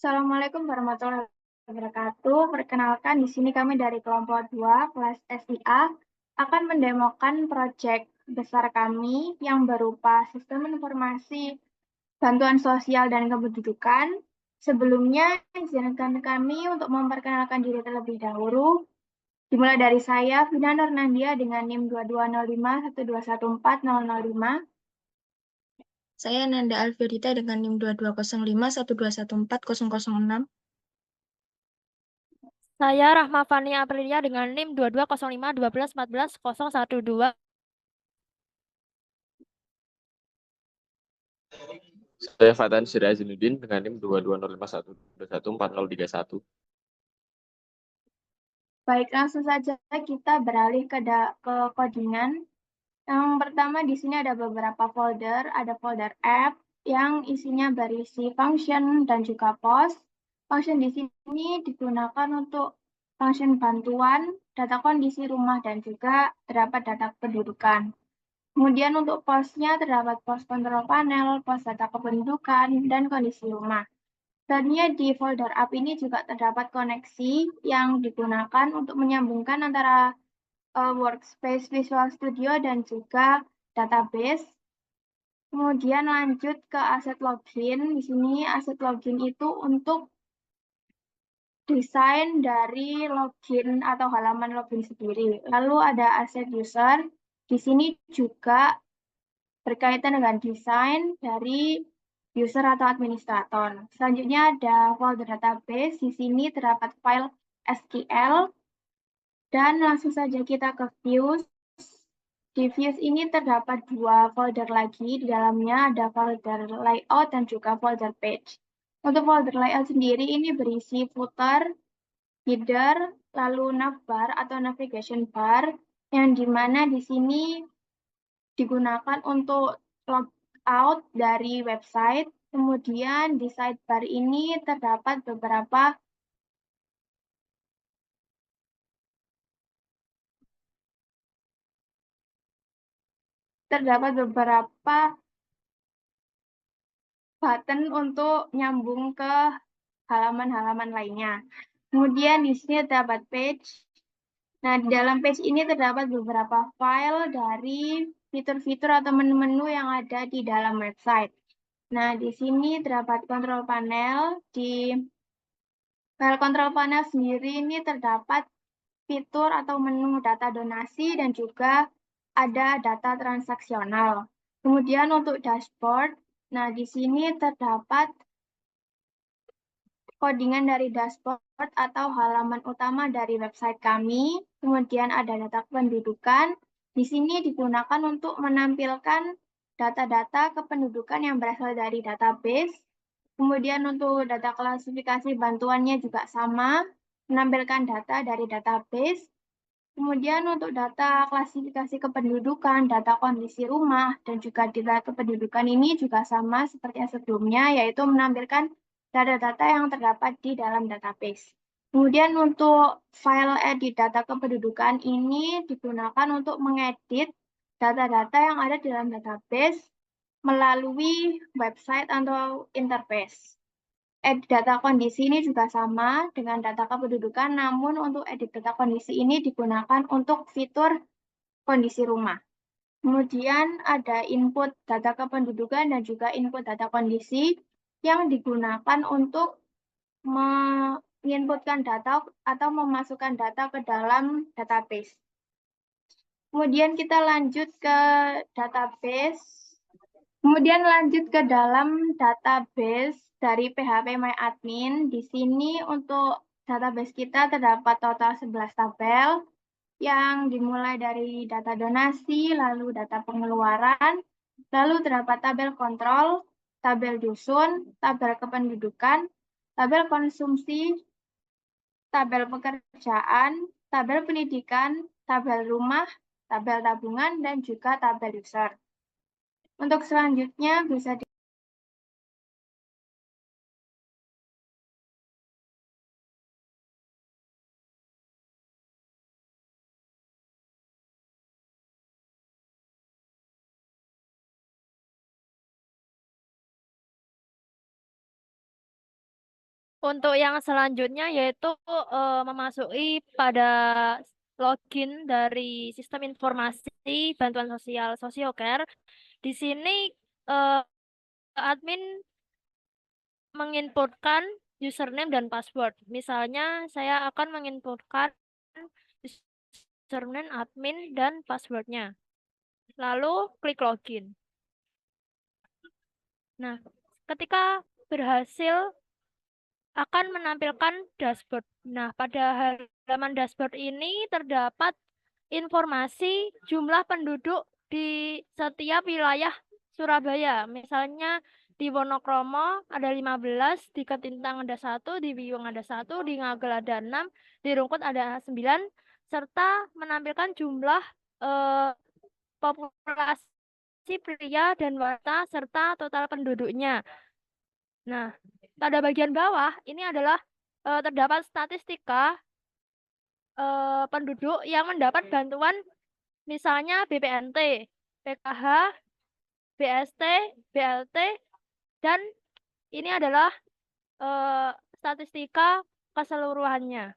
Assalamualaikum warahmatullahi wabarakatuh. Perkenalkan, di sini kami dari kelompok 2, kelas SIA, akan mendemokan proyek besar kami yang berupa sistem informasi bantuan sosial dan kependudukan. Sebelumnya, izinkan kami untuk memperkenalkan diri terlebih dahulu. Dimulai dari saya, Vina Nurnandia dengan NIM 220512140005. Saya Nanda Alfiorita dengan NIM 220512140006. Saya Rahma Fani Aprilia dengan NIM 2205 12 14 012. Saya Fatan Sirajuddin dengan NIM 220512140031. Baik, langsung saja kita beralih ke codingan. Yang pertama di sini ada beberapa folder, ada folder app yang isinya berisi function dan juga post. Function di sini digunakan untuk function bantuan, data kondisi rumah dan juga terdapat data kependudukan. Kemudian untuk postnya terdapat post control panel, post data kependudukan, dan kondisi rumah. Selanjutnya di folder app ini juga terdapat koneksi yang digunakan untuk menyambungkan antara workspace Visual Studio dan juga database. Kemudian lanjut ke aset login. Di sini aset login itu untuk desain dari login atau halaman login sendiri. Lalu ada aset user. Di sini juga berkaitan dengan desain dari user atau administrator. Selanjutnya ada folder database. Di sini terdapat file SQL. Dan langsung saja kita ke views. Di views ini terdapat dua folder lagi. Di dalamnya ada folder layout dan juga folder page. Untuk folder layout sendiri ini berisi footer, header, lalu navbar atau navigation bar, yang dimana di sini digunakan untuk logout dari website. Kemudian di sidebar ini terdapat beberapa button untuk nyambung ke halaman-halaman lainnya. Kemudian di sini terdapat page. Nah, di dalam page ini terdapat beberapa file dari fitur-fitur atau menu-menu yang ada di dalam website. Nah, di sini terdapat control panel. Di file control panel sendiri ini terdapat fitur atau menu data donasi dan juga ada data transaksional. Kemudian untuk dashboard, nah di sini terdapat codingan dari dashboard atau halaman utama dari website kami. Kemudian ada data kependudukan. Di sini digunakan untuk menampilkan data-data kependudukan yang berasal dari database. Kemudian untuk data klasifikasi bantuannya juga sama, menampilkan data dari database. Kemudian untuk data klasifikasi kependudukan, data kondisi rumah, dan juga data kependudukan ini juga sama seperti yang sebelumnya, yaitu menampilkan data-data yang terdapat di dalam database. Kemudian untuk file edit data kependudukan ini digunakan untuk mengedit data-data yang ada di dalam database melalui website atau interface. Edit data kondisi ini juga sama dengan data kependudukan, namun untuk edit data kondisi ini digunakan untuk fitur kondisi rumah. Kemudian ada input data kependudukan dan juga input data kondisi yang digunakan untuk menginputkan data atau memasukkan data ke dalam database. Kemudian kita lanjut ke database. Kemudian lanjut ke dalam database dari phpMyAdmin. Di sini untuk database kita terdapat total 11 tabel yang dimulai dari data donasi, lalu data pengeluaran, lalu terdapat tabel kontrol, tabel dusun, tabel kependudukan, tabel konsumsi, tabel pekerjaan, tabel pendidikan, tabel rumah, tabel tabungan, dan juga tabel user. Untuk selanjutnya bisa Untuk yang selanjutnya yaitu memasuki pada login dari sistem informasi bantuan sosial SosioCare. Di sini eh, admin menginputkan username dan password. Misalnya saya akan menginputkan username admin dan passwordnya. Lalu klik login. Nah, ketika berhasil akan menampilkan dashboard. Nah, pada halaman dashboard ini terdapat informasi jumlah penduduk di setiap wilayah Surabaya. Misalnya di Wonokromo ada 15, di Ketintang ada 1, di Wiyung ada 1, di Ngagel ada 6, di Rungkut ada 9, serta menampilkan jumlah eh, populasi pria dan wanita serta total penduduknya. Nah, pada bagian bawah ini adalah terdapat statistika penduduk yang mendapat bantuan misalnya BPNT, PKH, BST, BLT, dan ini adalah eh, statistika keseluruhannya.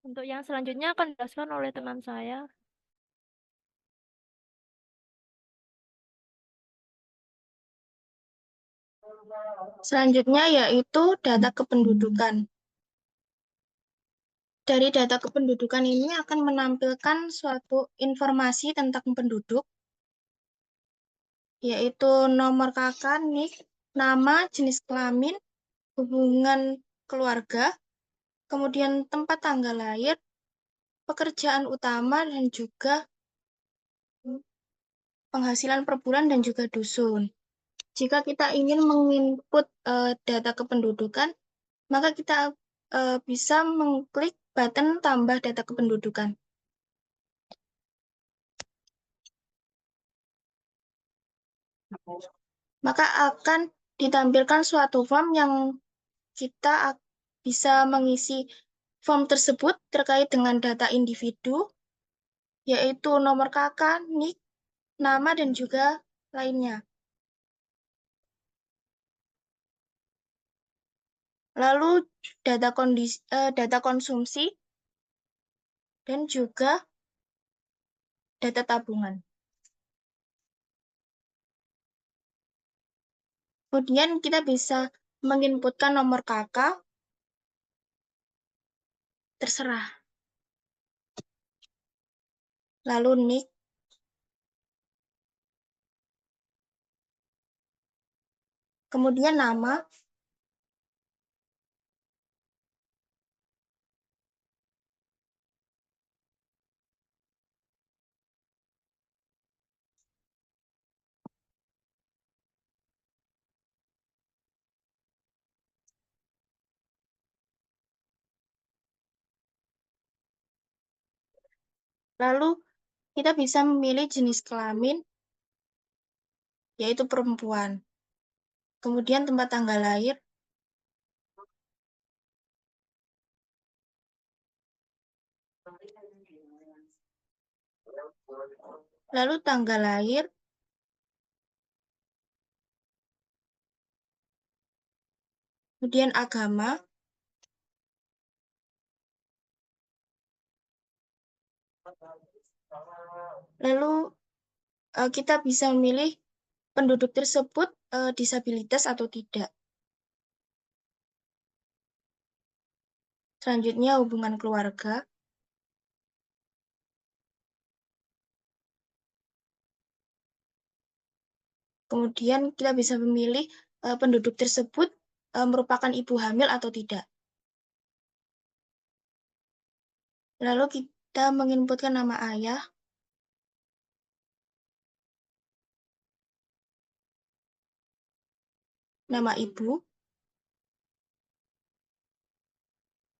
Untuk yang selanjutnya akan dijelaskan oleh teman saya. Selanjutnya yaitu data kependudukan. Dari data kependudukan ini akan menampilkan suatu informasi tentang penduduk, yaitu nomor KK, NIK, nama, jenis kelamin, hubungan keluarga, kemudian tempat tanggal lahir, pekerjaan utama, dan juga penghasilan per bulan dan juga dusun. Jika kita ingin menginput data kependudukan, maka kita bisa mengklik button tambah data kependudukan. Maka akan ditampilkan suatu form yang kita bisa mengisi form tersebut terkait dengan data individu, yaitu nomor KK, NIK, nama, dan juga lainnya. Lalu data konsumsi, dan juga data tabungan. Kemudian kita bisa menginputkan nomor KK, terserah. Lalu NIK, kemudian nama, lalu kita bisa memilih jenis kelamin, yaitu perempuan. Kemudian tempat tanggal lahir, lalu tanggal lahir, kemudian agama, lalu kita bisa memilih penduduk tersebut disabilitas atau tidak. Selanjutnya hubungan keluarga. Kemudian kita bisa memilih penduduk tersebut merupakan ibu hamil atau tidak. Lalu kita menginputkan nama ayah, nama ibu,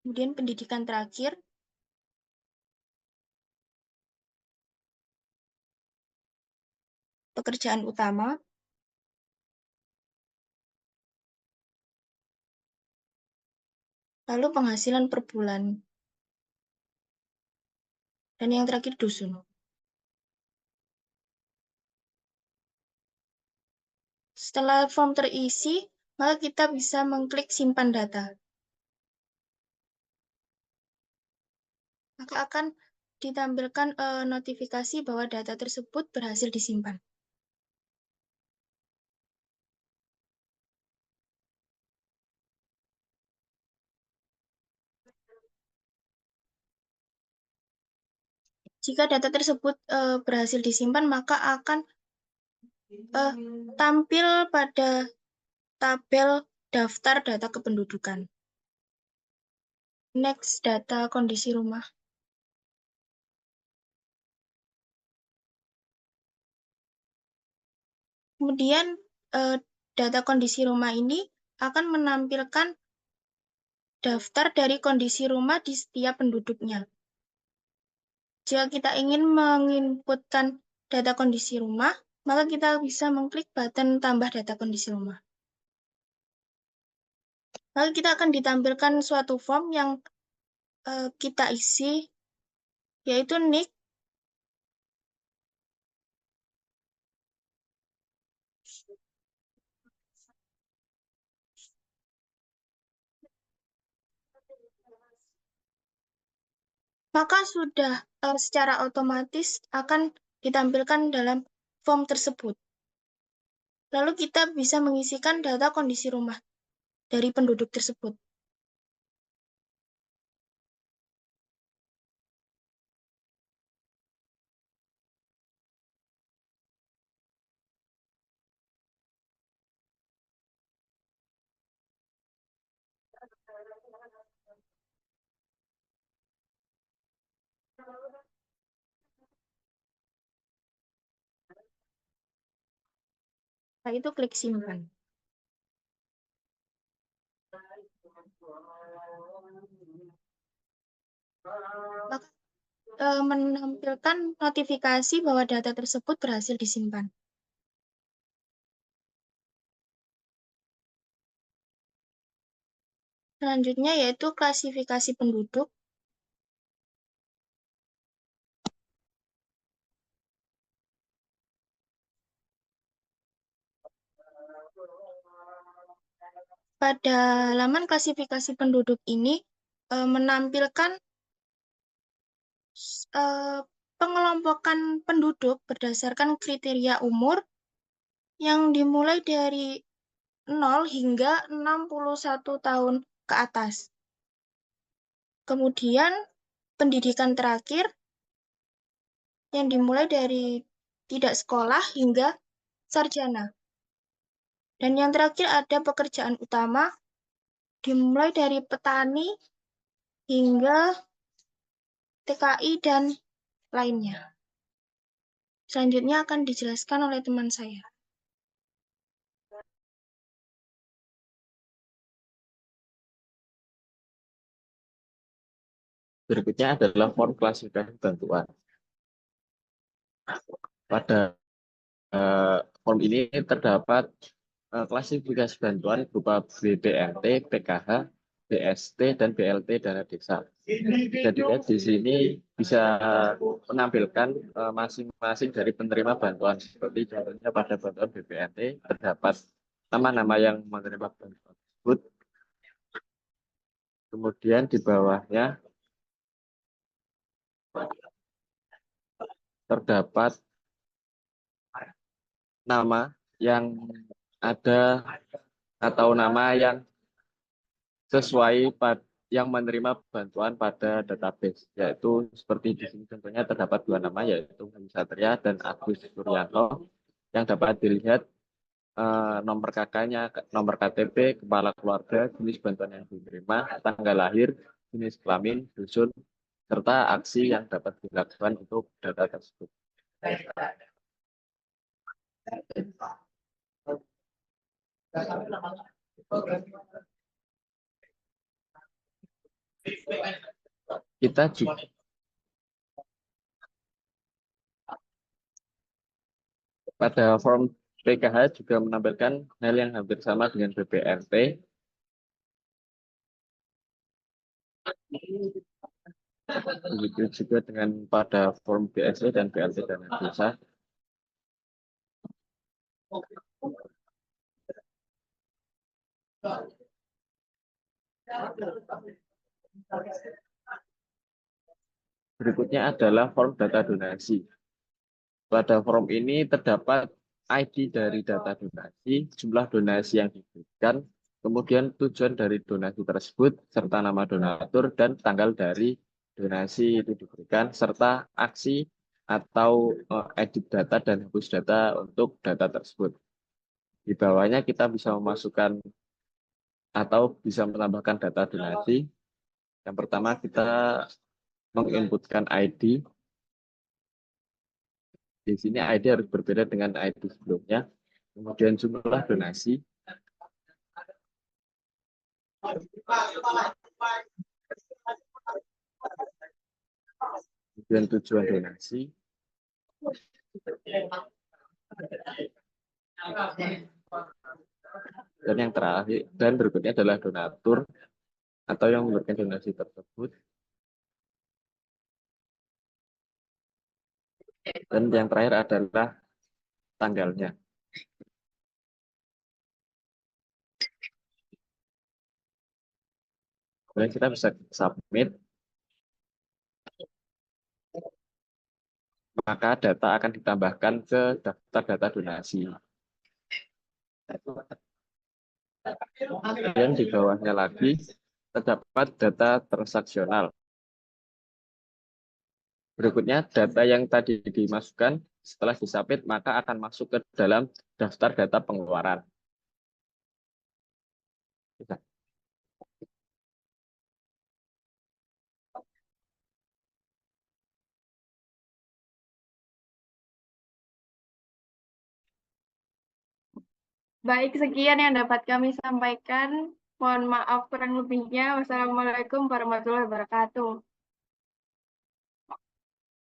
kemudian pendidikan terakhir, pekerjaan utama, lalu penghasilan per bulan, dan yang terakhir dusun. Setelah form terisi, maka kita bisa mengklik simpan data. Maka akan ditampilkan notifikasi bahwa data tersebut berhasil disimpan. Jika data tersebut berhasil disimpan, maka akan tampil pada tabel daftar data kependudukan. Next, data kondisi rumah. Kemudian data kondisi rumah ini akan menampilkan daftar dari kondisi rumah di setiap penduduknya. Jika kita ingin menginputkan data kondisi rumah, maka kita bisa mengklik button tambah data kondisi rumah. Lalu kita akan ditampilkan suatu form yang kita isi, yaitu NIK. Maka sudah secara otomatis akan ditampilkan dalam form tersebut. Lalu kita bisa mengisikan data kondisi rumah dari penduduk tersebut. Setelah itu klik simpan. Maka menampilkan notifikasi bahwa data tersebut berhasil disimpan. Selanjutnya yaitu klasifikasi penduduk. Pada halaman klasifikasi penduduk ini menampilkan pengelompokan penduduk berdasarkan kriteria umur yang dimulai dari 0 hingga 61 tahun ke atas. Kemudian pendidikan terakhir yang dimulai dari tidak sekolah hingga sarjana. Dan yang terakhir ada pekerjaan utama dimulai dari petani hingga TKI dan lainnya. Selanjutnya akan dijelaskan oleh teman saya. Berikutnya adalah form klasifikasi bantuan. Pada form ini terdapat klasifikasi bantuan berupa BPNT, PKH, BST, dan BLT dana desa. Jadi di sini bisa menampilkan masing-masing dari penerima bantuan. Seperti contohnya pada bantuan BPNT terdapat nama-nama yang menerima bantuan tersebut. Kemudian di bawahnya terdapat nama yang ada atau nama yang sesuai yang menerima bantuan pada database, yaitu seperti di sini contohnya terdapat dua nama, yaitu Hadi Satria dan Agus Suryanto, yang dapat dilihat nomor KK-nya, nomor KTP, kepala keluarga, jenis bantuan yang diterima, tanggal lahir, jenis kelamin, dusun, serta aksi yang dapat dilakukan untuk data tersebut. Kita juga pada form PKH juga menampilkan hal yang hampir sama dengan BPNT. Begitu juga dengan pada form BSE dan BLT dana desa. Berikutnya adalah form data donasi. Pada form ini terdapat ID dari data donasi, jumlah donasi yang diberikan, kemudian tujuan dari donasi tersebut, serta nama donatur, dan tanggal dari donasi itu diberikan, serta aksi atau edit data dan hapus data untuk data tersebut. Di bawahnya kita bisa memasukkan atau bisa menambahkan data donasi. Yang pertama kita menginputkan ID. Di sini ID harus berbeda dengan ID sebelumnya. Kemudian jumlah donasi. Kemudian tujuan donasi. Dan yang terakhir, dan berikutnya adalah donatur atau yang memberikan donasi tersebut. Dan yang terakhir adalah tanggalnya. Kemudian kita bisa submit. Maka data akan ditambahkan ke daftar data donasi. Kemudian di bawahnya lagi terdapat data transaksional. Berikutnya data yang tadi dimasukkan setelah disubmit maka akan masuk ke dalam daftar data pengeluaran. Baik, sekian yang dapat kami sampaikan. Mohon maaf kurang lebihnya. Wassalamualaikum warahmatullahi wabarakatuh.